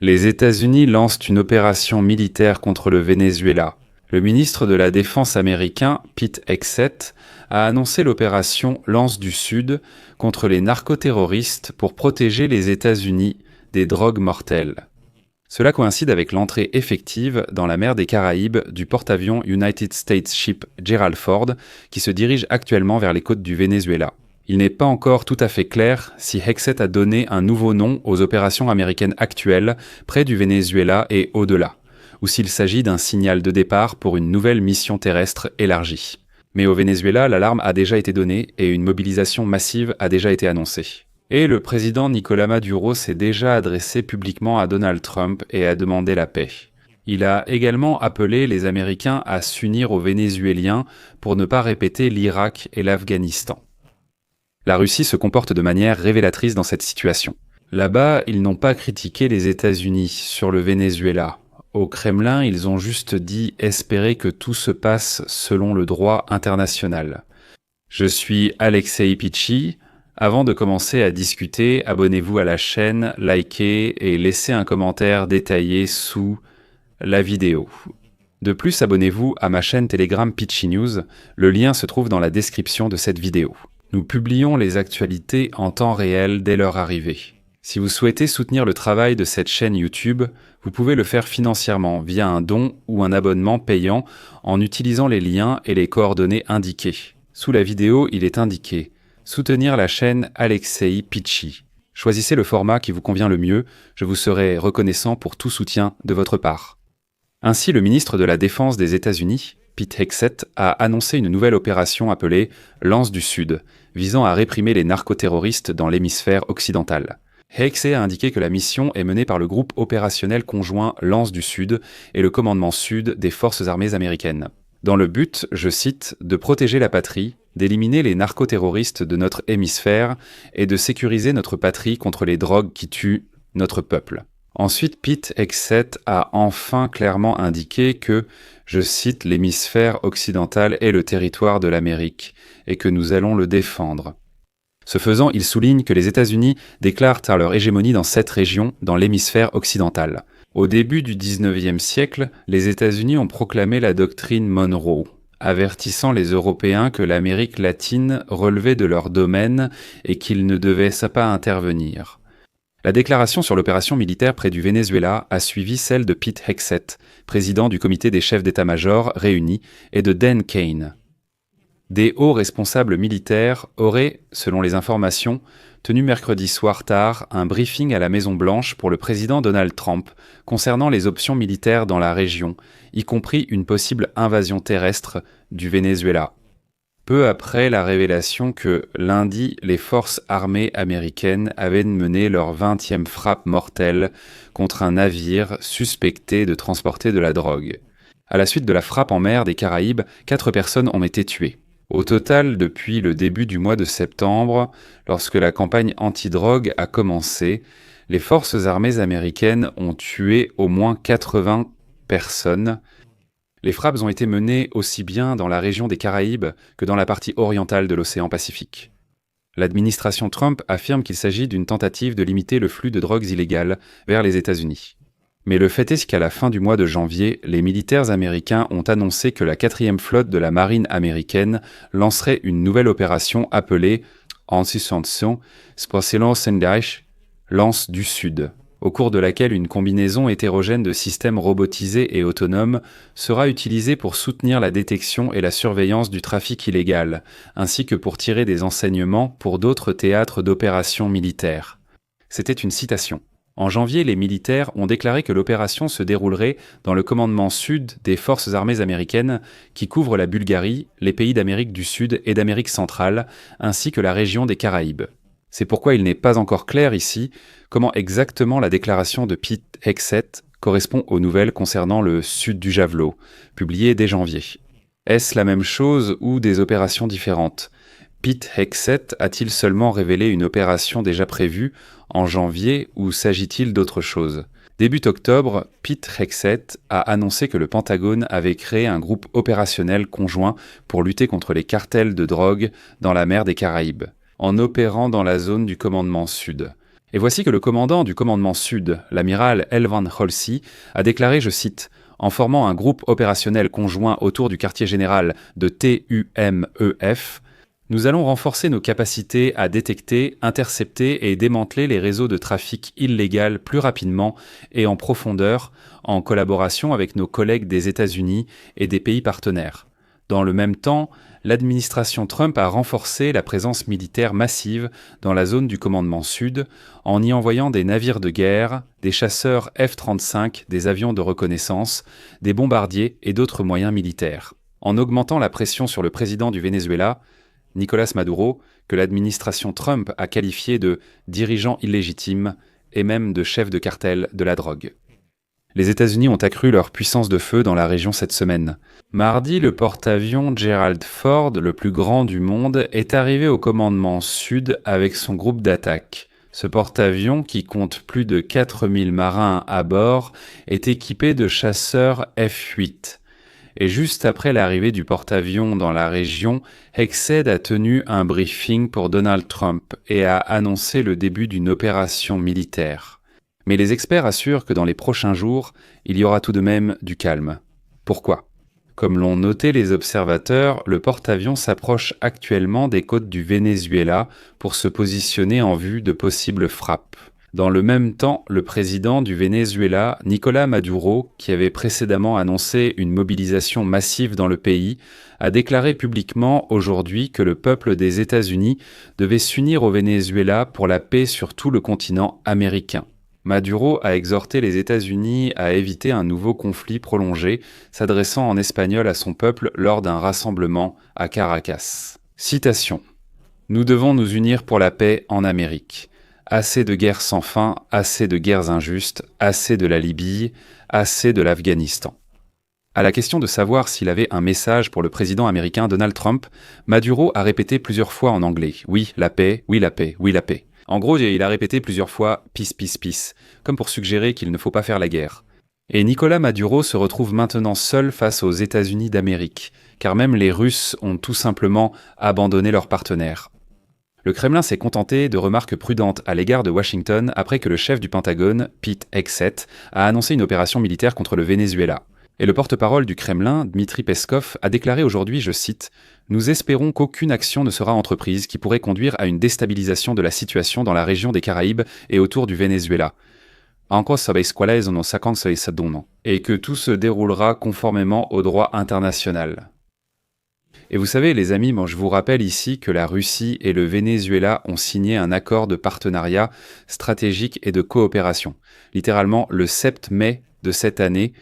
Les États-Unis lancent une opération militaire contre le Venezuela. Le ministre de la Défense américain, Pete Hegseth, a annoncé l'opération Lance du Sud contre les narcoterroristes pour protéger les États-Unis des drogues mortelles. Cela coïncide avec l'entrée effective dans la mer des Caraïbes du porte-avions United States Ship Gerald Ford qui se dirige actuellement vers les côtes du Venezuela. Il n'est pas encore tout à fait clair si Hegseth a donné un nouveau nom aux opérations américaines actuelles près du Venezuela et au-delà, ou s'il s'agit d'un signal de départ pour une nouvelle mission terrestre élargie. Mais au Venezuela, l'alarme a déjà été donnée et une mobilisation massive a déjà été annoncée. Et le président Nicolás Maduro s'est déjà adressé publiquement à Donald Trump et a demandé la paix. Il a également appelé les Américains à s'unir aux Vénézuéliens pour ne pas répéter l'Irak et l'Afghanistan. La Russie se comporte de manière révélatrice dans cette situation. Là-bas, ils n'ont pas critiqué les États-Unis sur le Venezuela. Au Kremlin, ils ont juste dit espérer que tout se passe selon le droit international. Je suis Alexei Pichi. Avant de commencer à discuter, abonnez-vous à la chaîne, likez et laissez un commentaire détaillé sous la vidéo. De plus, abonnez-vous à ma chaîne Telegram Pichi News. Le lien se trouve dans la description de cette vidéo. Nous publions les actualités en temps réel dès leur arrivée. Si vous souhaitez soutenir le travail de cette chaîne YouTube, vous pouvez le faire financièrement via un don ou un abonnement payant en utilisant les liens et les coordonnées indiquées. Sous la vidéo, il est indiqué « Soutenir la chaîne Alexei Pichi ». Choisissez le format qui vous convient le mieux, je vous serai reconnaissant pour tout soutien de votre part. Ainsi, le ministre de la Défense des États-Unis, Pete Hegseth, a annoncé une nouvelle opération appelée « Lance du Sud », visant à réprimer les narcoterroristes dans l'hémisphère occidental. Hegseth a indiqué que la mission est menée par le groupe opérationnel conjoint Lance du Sud et le commandement Sud des forces armées américaines. Dans le but, je cite, « de protéger la patrie, d'éliminer les narcoterroristes de notre hémisphère et de sécuriser notre patrie contre les drogues qui tuent notre peuple ». Ensuite, Pete Hegseth a enfin clairement indiqué que, je cite, « l'hémisphère occidental est le territoire de l'Amérique et que nous allons le défendre ». Ce faisant, il souligne que les États-Unis déclarent leur hégémonie dans cette région, dans l'hémisphère occidental. Au début du XIXe siècle, les États-Unis ont proclamé la doctrine Monroe, avertissant les Européens que l'Amérique latine relevait de leur domaine et qu'ils ne devaient pas intervenir. La déclaration sur l'opération militaire près du Venezuela a suivi celle de Pete Hegseth, président du comité des chefs d'état-major réunis, et de Dan Kane. Des hauts responsables militaires auraient, selon les informations, tenu mercredi soir tard un briefing à la Maison-Blanche pour le président Donald Trump concernant les options militaires dans la région, y compris une possible invasion terrestre du Venezuela. Peu après la révélation que, lundi, les forces armées américaines avaient mené leur 20e frappe mortelle contre un navire suspecté de transporter de la drogue. À la suite de la frappe en mer des Caraïbes, 4 personnes ont été tuées. Au total, depuis le début du mois de septembre, lorsque la campagne anti-drogue a commencé, les forces armées américaines ont tué au moins 80 personnes. Les frappes ont été menées aussi bien dans la région des Caraïbes que dans la partie orientale de l'océan Pacifique. L'administration Trump affirme qu'il s'agit d'une tentative de limiter le flux de drogues illégales vers les États-Unis. Mais le fait est qu'à la fin du mois de janvier, les militaires américains ont annoncé que la 4e flotte de la marine américaine lancerait une nouvelle opération appelée « Opération Spéciale Sendai » Lance du Sud, au cours de laquelle une combinaison hétérogène de systèmes robotisés et autonomes sera utilisée pour soutenir la détection et la surveillance du trafic illégal, ainsi que pour tirer des enseignements pour d'autres théâtres d'opérations militaires. C'était une citation. En janvier, les militaires ont déclaré que l'opération se déroulerait dans le commandement sud des forces armées américaines qui couvre la Bulgarie, les pays d'Amérique du Sud et d'Amérique centrale, ainsi que la région des Caraïbes. C'est pourquoi il n'est pas encore clair ici comment exactement la déclaration de Pete Hegseth correspond aux nouvelles concernant le sud du Javelot, publiées dès janvier. Est-ce la même chose ou des opérations différentes ? Pete Hegseth a-t-il seulement révélé une opération déjà prévue en janvier ou s'agit-il d'autre chose ? Début octobre, Pete Hegseth a annoncé que le Pentagone avait créé un groupe opérationnel conjoint pour lutter contre les cartels de drogue dans la mer des Caraïbes, en opérant dans la zone du commandement sud. Et voici que le commandant du commandement Sud, l'amiral L. Van Holsey, a déclaré, je cite, « En formant un groupe opérationnel conjoint autour du quartier général de TUMEF, nous allons renforcer nos capacités à détecter, intercepter et démanteler les réseaux de trafic illégal plus rapidement et en profondeur, en collaboration avec nos collègues des États-Unis et des pays partenaires. Dans le même temps, l'administration Trump a renforcé la présence militaire massive dans la zone du commandement Sud en y envoyant des navires de guerre, des chasseurs F-35, des avions de reconnaissance, des bombardiers et d'autres moyens militaires. En augmentant la pression sur le président du Venezuela, Nicolás Maduro, que l'administration Trump a qualifié de « dirigeant illégitime » et même de chef de cartel de la drogue. Les États-Unis ont accru leur puissance de feu dans la région cette semaine. Mardi, le porte-avions Gerald Ford, le plus grand du monde, est arrivé au commandement Sud avec son groupe d'attaque. Ce porte-avions, qui compte plus de 4000 marins à bord, est équipé de chasseurs F-8. Et juste après l'arrivée du porte-avions dans la région, Hexed a tenu un briefing pour Donald Trump et a annoncé le début d'une opération militaire. Mais les experts assurent que dans les prochains jours, il y aura tout de même du calme. Pourquoi ? Comme l'ont noté les observateurs, le porte-avions s'approche actuellement des côtes du Venezuela pour se positionner en vue de possibles frappes. Dans le même temps, le président du Venezuela, Nicolás Maduro, qui avait précédemment annoncé une mobilisation massive dans le pays, a déclaré publiquement aujourd'hui que le peuple des États-Unis devait s'unir au Venezuela pour la paix sur tout le continent américain. Maduro a exhorté les États-Unis à éviter un nouveau conflit prolongé, s'adressant en espagnol à son peuple lors d'un rassemblement à Caracas. Citation : « Nous devons nous unir pour la paix en Amérique. Assez de guerres sans fin, assez de guerres injustes, assez de la Libye, assez de l'Afghanistan. » À la question de savoir s'il avait un message pour le président américain Donald Trump, Maduro a répété plusieurs fois en anglais « Oui, la paix, oui, la paix, oui, la paix ». En gros, il a répété plusieurs fois « peace, peace, peace », comme pour suggérer qu'il ne faut pas faire la guerre. Et Nicolás Maduro se retrouve maintenant seul face aux États-Unis d'Amérique, car même les Russes ont tout simplement abandonné leurs partenaires. Le Kremlin s'est contenté de remarques prudentes à l'égard de Washington après que le chef du Pentagone, Pete Hegseth, a annoncé une opération militaire contre le Venezuela. Et le porte-parole du Kremlin, Dmitri Peskov, a déclaré aujourd'hui, je cite, « Nous espérons qu'aucune action ne sera entreprise qui pourrait conduire à une déstabilisation de la situation dans la région des Caraïbes et autour du Venezuela. Et que tout se déroulera conformément au droit international. » Et vous savez, les amis, je vous rappelle ici que la Russie et le Venezuela ont signé un accord de partenariat stratégique et de coopération. Littéralement, le 7 mai de cette année,